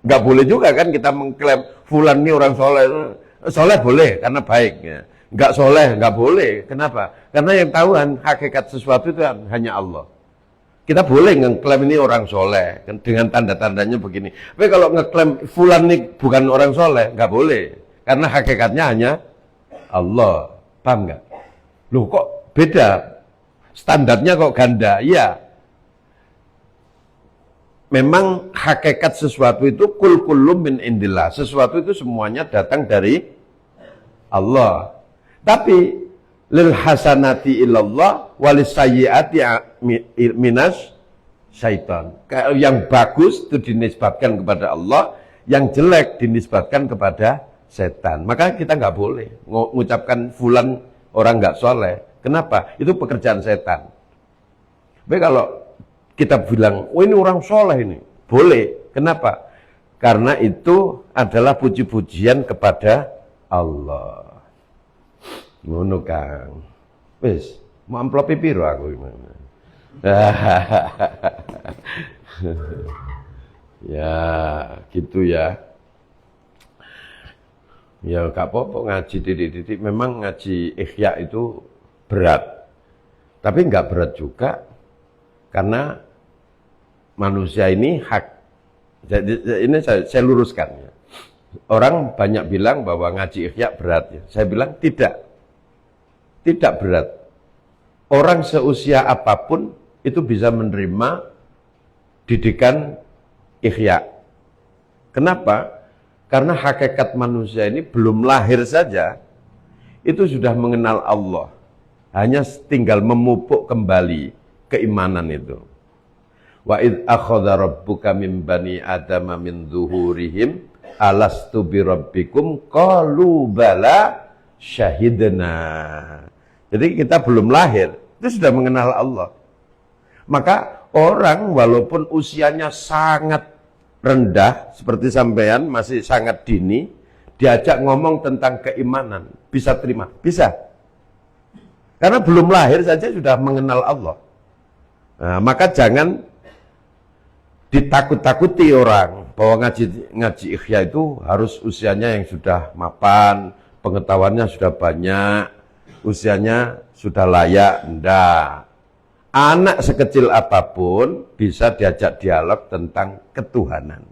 Speaker 1: Gak boleh juga kan kita mengklaim fulan ini orang soleh. Soleh boleh karena baik. Ya. Gak soleh, gak boleh. Kenapa? Karena yang tahu hakikat sesuatu itu hanya Allah. Kita boleh ngeklaim ini orang soleh dengan tanda-tandanya begini. Tapi kalau ngeklaim fulan ini bukan orang soleh, gak boleh. Karena hakikatnya hanya Allah. Paham gak? Loh kok beda? Standarnya kok ganda? Iya. Memang hakikat sesuatu itu kul kullum min indillah. Sesuatu itu semuanya datang dari Allah. Tapi lil hasanati illallah walis sayyiati minas syaitan. Yang bagus itu dinisbatkan kepada Allah, yang jelek dinisbatkan kepada setan. Maka kita nggak boleh mengucapkan fulan orang nggak soleh. Kenapa? Itu pekerjaan setan. Tapi kalau kita bilang, oh ini orang soleh ini, boleh. Kenapa? Karena itu adalah puji-pujian kepada Allah. Ngono Kang. Wis, mau amplopi piro aku gimana? Ya, gitu ya. Ya gak apa-apa ngaji titik-titik. Memang ngaji Ihya itu berat. Tapi enggak berat juga karena manusia ini hak. Jadi ini saya luruskan ya. Orang banyak bilang bahwa ngaji Ihya berat ya. Saya bilang tidak. Tidak berat. Orang seusia apapun itu bisa menerima didikan Ihya. Kenapa? Karena hakikat manusia ini belum lahir saja itu sudah mengenal Allah. Hanya tinggal memupuk kembali keimanan itu. Wa id akhadha rabbuka min bani adama min zuhurihim alastu bi rabbikum qalu bala syahidna. Jadi kita belum lahir, itu sudah mengenal Allah. Maka orang walaupun usianya sangat rendah, seperti sampean masih sangat dini, diajak ngomong tentang keimanan, bisa terima? Bisa. Karena belum lahir saja sudah mengenal Allah. Nah, maka jangan ditakut-takuti orang bahwa ngaji Ihya itu harus usianya yang sudah mapan, pengetahuannya sudah banyak, usianya sudah layak. Enggak. Anak sekecil apapun bisa diajak dialog tentang ketuhanan.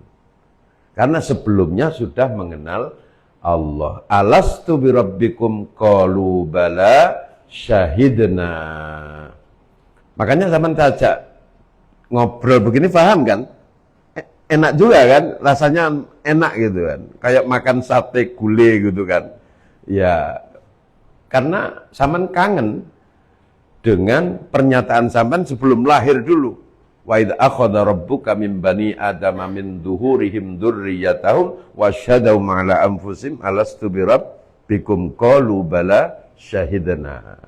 Speaker 1: Karena sebelumnya sudah mengenal Allah. Alastu birabbikum qalu bala syahidna. Makanya zaman tajak ngobrol begini paham kan? Enak juga kan? Rasanya enak gitu kan. Kayak makan sate gulai gitu kan. Ya, karena zaman kangen dengan pernyataan sampean sebelum lahir dulu. Wa idz akhadha rabbuka min bani adama min dhuhurihim dzurriyyatahum wa syahadu 'ala anfusihim alastu birabbikum qalu bala syahidna.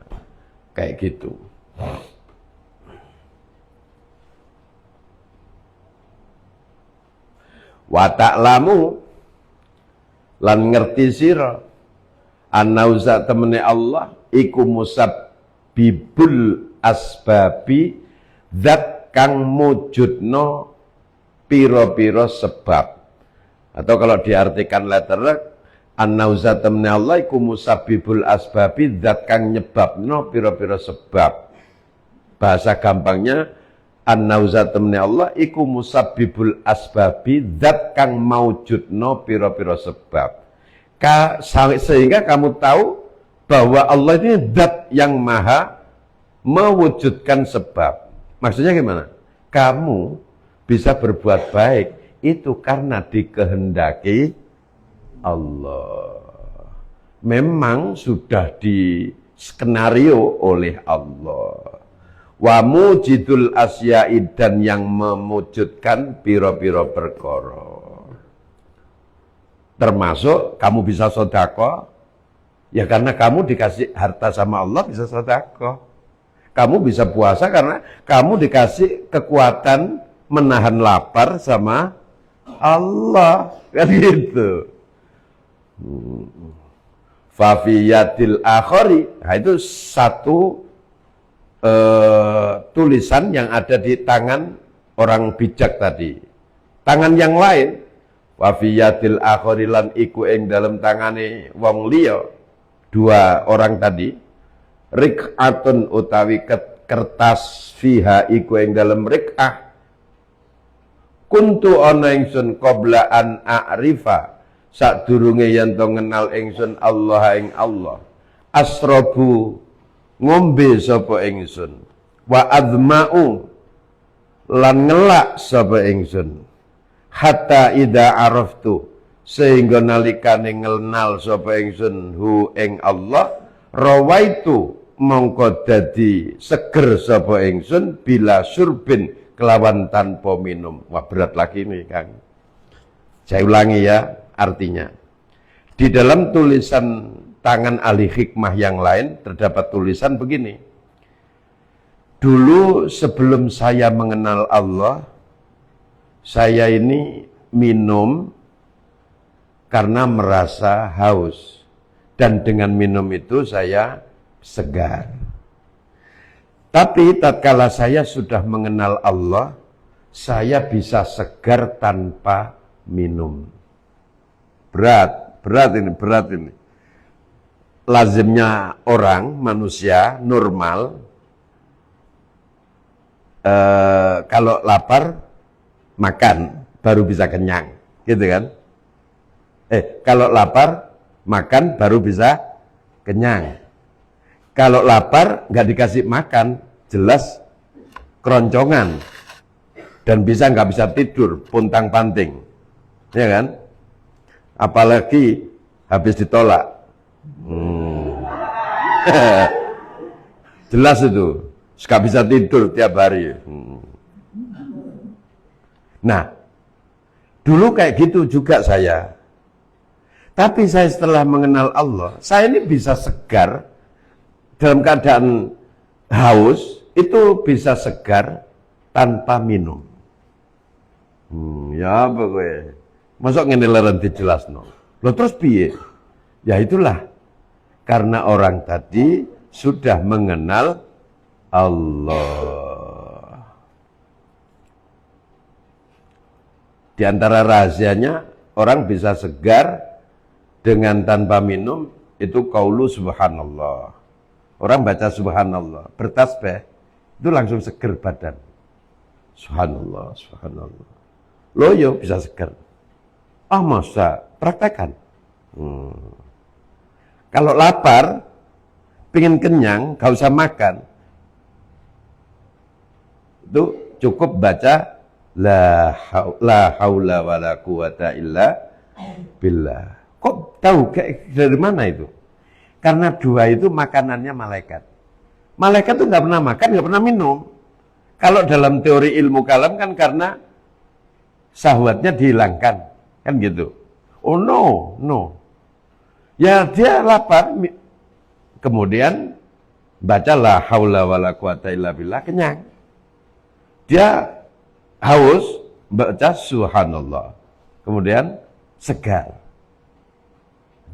Speaker 1: Kayak gitu. Wa ta'lamu lan ngerti sira annauza temene Allah iku musabbibul asbabi zat kang mujudno piro-piro sebab. Atau kalau diartikan letter annauza temene Allah iku musabbibul asbabi zat kang nyebabno piro-piro sebab. Bahasa gampangnya an-nauza temne Allah iku musabbibul asbabi zat kang maujudno piro-piro sebab. Sehingga kamu tahu bahwa Allah ini zat yang maha mewujudkan sebab. Maksudnya gimana? Kamu bisa berbuat baik itu karena dikehendaki Allah. Memang sudah di skenario oleh Allah. Wa mujidul asya'i, dan yang memujudkan piro-piro perkara. Termasuk kamu bisa sedekah, ya karena kamu dikasih harta sama Allah bisa sedekah. Kamu bisa puasa karena kamu dikasih kekuatan menahan lapar sama Allah. Kan gitu. Fafiyatil akhari, nah itu satu tulisan yang ada di tangan orang bijak tadi. Tangan yang lain, wafiyatil akhari lan iku ing dalam tangane wong liya, dua orang tadi, rik'atun utawi kertas fiha iku ing dalam rik'ah, kuntu ana ingsun qabla an a'rifa, sadurunge yen to ngenal ingsun Allah ing Allah, asrobu ngombe sapa ingsun, wa adma'u lan ngelak sapa ingsun, hatta ida araftu, sehingga nalikane ngenal sapa ingsun hu ing Allah, rawaitu mongko dadi seger sapa ingsun bila surbin kelawan tanpa minum. Wah, berat lagi nih Kang. Saya ulangi ya artinya. Di dalam tulisan tangan ahli hikmah yang lain terdapat tulisan begini. Dulu sebelum saya mengenal Allah, saya ini minum karena merasa haus. Dan dengan minum itu saya segar. Tapi tatkala saya sudah mengenal Allah, saya bisa segar tanpa minum. Berat ini. Lazimnya orang, manusia, normal, kalau lapar, makan, baru bisa kenyang. Gitu kan? Kalau lapar, makan, baru bisa kenyang. Kalau lapar, nggak dikasih makan, jelas keroncongan. Dan nggak bisa tidur, puntang-panting. Ya kan? Apalagi habis ditolak. Jelas itu. Nggak bisa tidur tiap hari. Nah, dulu kayak gitu juga saya. Tapi saya setelah mengenal Allah, saya ini bisa segar dalam keadaan haus, itu bisa segar tanpa minum. Ya apa gue? Masuk ngene leren dijelasno. Loh terus piye? Ya itulah. Karena orang tadi sudah mengenal Allah. Di antara rahasianya orang bisa segar dengan tanpa minum itu qaulu subhanallah. Orang baca subhanallah, bertasbih, itu langsung seger badan. Subhanallah, subhanallah. Loyo bisa seger. Ah masa, praktekkan. Kalau lapar, pengen kenyang, gak usah makan. Itu cukup baca la haula wala quwata illa billah. Kok tahu dari mana itu? Karena dua itu makanannya malaikat. Malaikat itu nggak pernah makan, nggak pernah minum. Kalau dalam teori ilmu kalam kan karena syahwatnya dihilangkan, kan gitu. Oh no. Ya dia lapar, kemudian baca la haula wala quwata illa billah, kenyang. Dia haus, baca subhanallah, kemudian segar.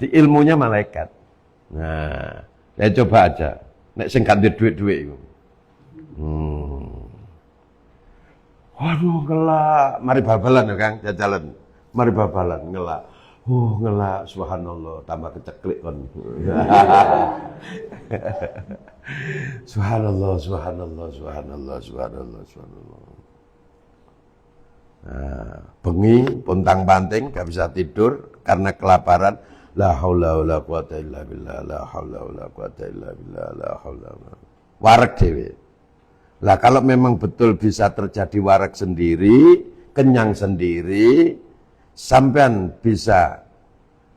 Speaker 1: Di ilmunya malaikat. Nah, ya coba aja. Nek sing gak duit-duit iku. Waduh, ngelak. Mari babalan ya, Kang, jajalan. Mari babalan, ngelak. Ngelak, subhanallah, tambah keceklik kon. Subhanallah. Nah, bengi, pontang-panting, gak bisa tidur karena kelaparan. La haula wala quwata illa billah, la haula wala quwata illa billah, la haula wala. wareg dhewe. Lah kalau memang betul bisa terjadi wareg sendiri, kenyang sendiri, sampean bisa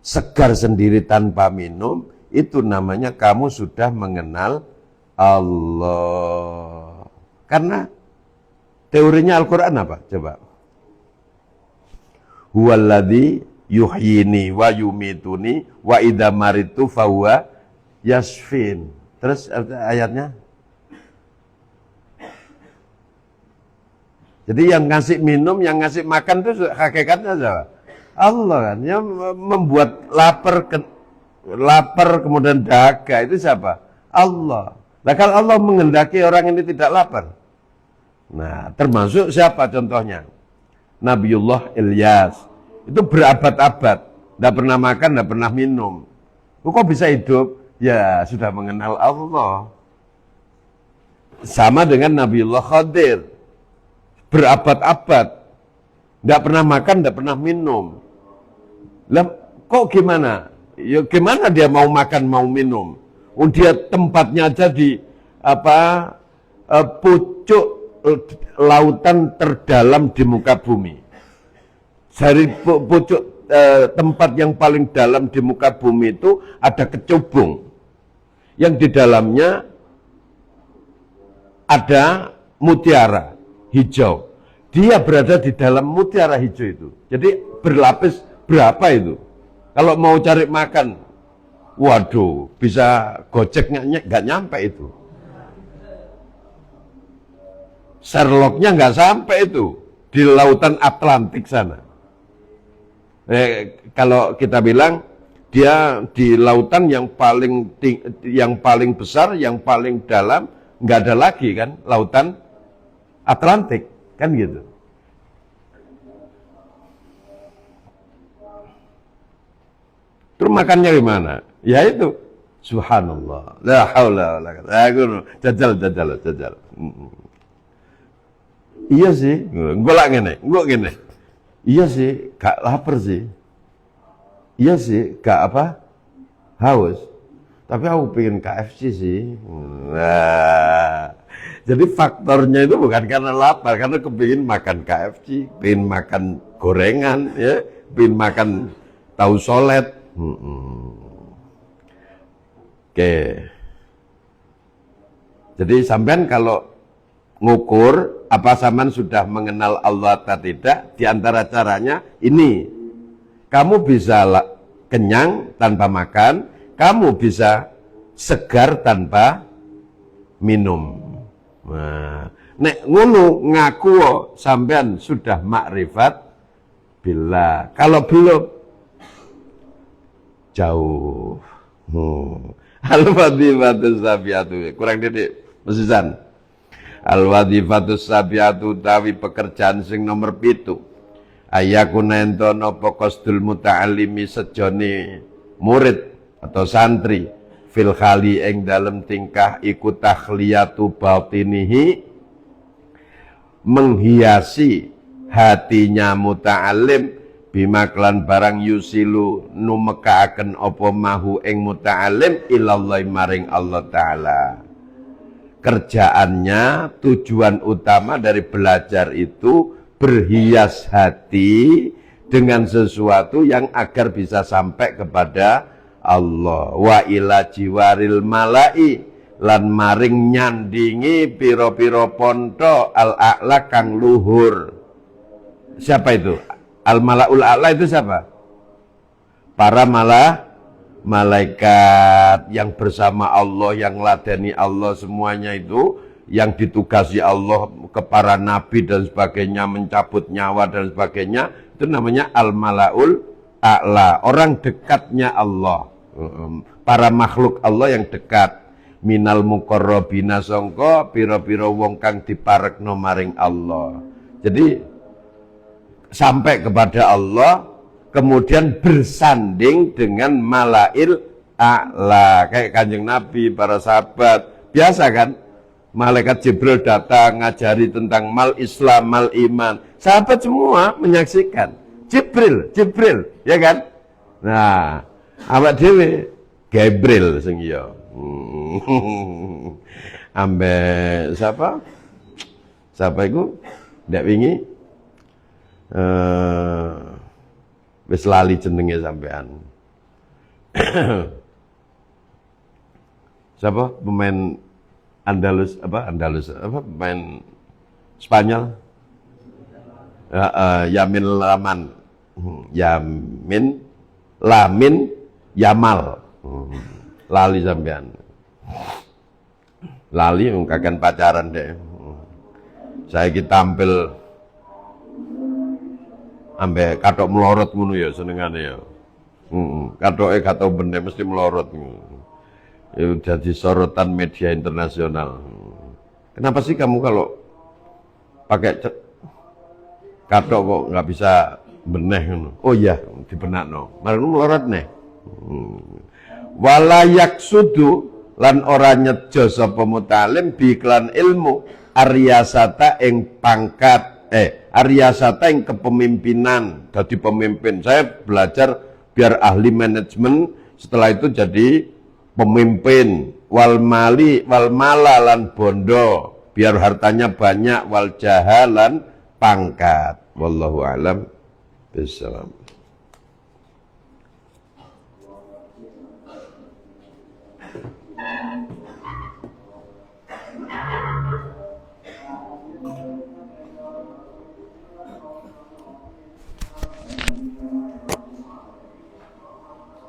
Speaker 1: segar sendiri tanpa minum, itu namanya kamu sudah mengenal Allah. Karena teorinya Al-Quran apa? Coba. Huwaladzi yuhyini wa yumituni wa idza maritu fahuwa yasfin. Terus ayatnya? Jadi yang ngasih minum, yang ngasih makan itu hakikatnya siapa? Allah kan. Yang membuat lapar kemudian dahaga itu siapa? Allah. Nah kalau Allah menghendaki orang ini tidak lapar. Nah termasuk siapa contohnya? Nabiullah Ilyas. Itu berabad-abad. Tidak pernah makan, tidak pernah minum. Kok bisa hidup? Ya sudah mengenal Allah. Sama dengan Nabiullah Khadir. Berabad-abad. Tidak pernah makan, tidak pernah minum. Lah kok gimana? Ya gimana dia mau makan, mau minum? Dia tempatnya aja di pucuk lautan terdalam di muka bumi. Dari pucuk tempat yang paling dalam di muka bumi itu ada kecubung. Yang di dalamnya ada mutiara hijau. Dia berada di dalam mutiara hijau itu. Jadi berlapis berapa itu? Kalau mau cari makan, waduh, bisa gojek nggak nyampe itu. Sherlocknya nggak sampai itu di lautan Atlantik sana. Kalau kita bilang dia di lautan yang paling besar, yang paling dalam, nggak ada lagi kan lautan Atlantik kan gitu. Terus makannya gimana? Ya itu, subhanallah, la haula wala quwwata. Jajal. Iya sih, engko gini. Iya sih, gak lapar sih. Iya sih, gak haus. Tapi aku pengen KFC sih. Nah, jadi faktornya itu bukan karena lapar, karena kepingin makan KFC, pengen makan gorengan, ya, pengen makan tahu solet. Oke. Jadi sampean kalau ngukur apa sampean sudah mengenal Allah atau tidak, di antara caranya ini. Kamu bisa kenyang tanpa makan, kamu bisa segar tanpa minum. Nah, nek ngono ngaku sampean sudah makrifat billah. Kalau belum jauh. Al-wadhifatus sabiatu. Kurang didik, mesisan. Al-wadhifatus sabiatu tawi pekerjaan sing nomor 7. Ayakuna entono pokosdul muta'alimi sejone murid atau santri fil khali ing dalem tingkah iku takhliyatu batinihi, menghiasi hatinya muta'alim bimaklan barang yusilu numekaaken apa mahu ing muta'alim ilallahi maring Allah Ta'ala. Kerjaannya, tujuan utama dari belajar itu berhias hati dengan sesuatu yang agar bisa sampai kepada Allah. Wa ila jiwaril malai lan maring nyandingi piro-piro ponto al-a'la kang luhur. Siapa itu? Al-malaul a'la itu siapa? Para malaikat yang bersama Allah, yang ladeni Allah semuanya itu, yang ditugasi Allah ke para nabi dan sebagainya, mencabut nyawa dan sebagainya, itu namanya al-malaul a'la, orang dekatnya Allah, para makhluk Allah yang dekat. Minal muqarrabina sangka pira-pira wong kang diparekno maring Allah. Jadi sampai kepada Allah, kemudian bersanding dengan malail a'la, kayak Kanjeng Nabi, para sahabat biasa kan. Malaikat Jibril datang ngajari tentang mal Islam, mal iman. Sahabat semua menyaksikan. Jibril, ya kan? Nah, awak dhewe Gabriel sing iya. ambe siapa? Siapa itu? Ndak wingi wis lali jenenge sampean. Siapa pemain Andalus apa pemain Spanyol? Yamin Laman. Lamin Yamal. Lali sampean. Lali kakan pacaran deh. Saya tampil ambek katok melorot ngono ya senengane ya. Katoke gak tau bener mesti melorot. Ya jadi sorotan media internasional. Kenapa sih kamu kalau pakai katok kok nggak bisa beneh ngono? Oh iya, dibenakno. Marang melorot neh. Walayak sudu lan ora nyejo sapa mutalim bi iklan ilmu aryasata ing pangkat aryasata ing kepemimpinan, jadi pemimpin. Saya belajar biar ahli manajemen, setelah itu jadi pemimpin. Wal malalan bondo, biar hartanya banyak. Wal jahalan pangkat. Wallahu alam bisawab.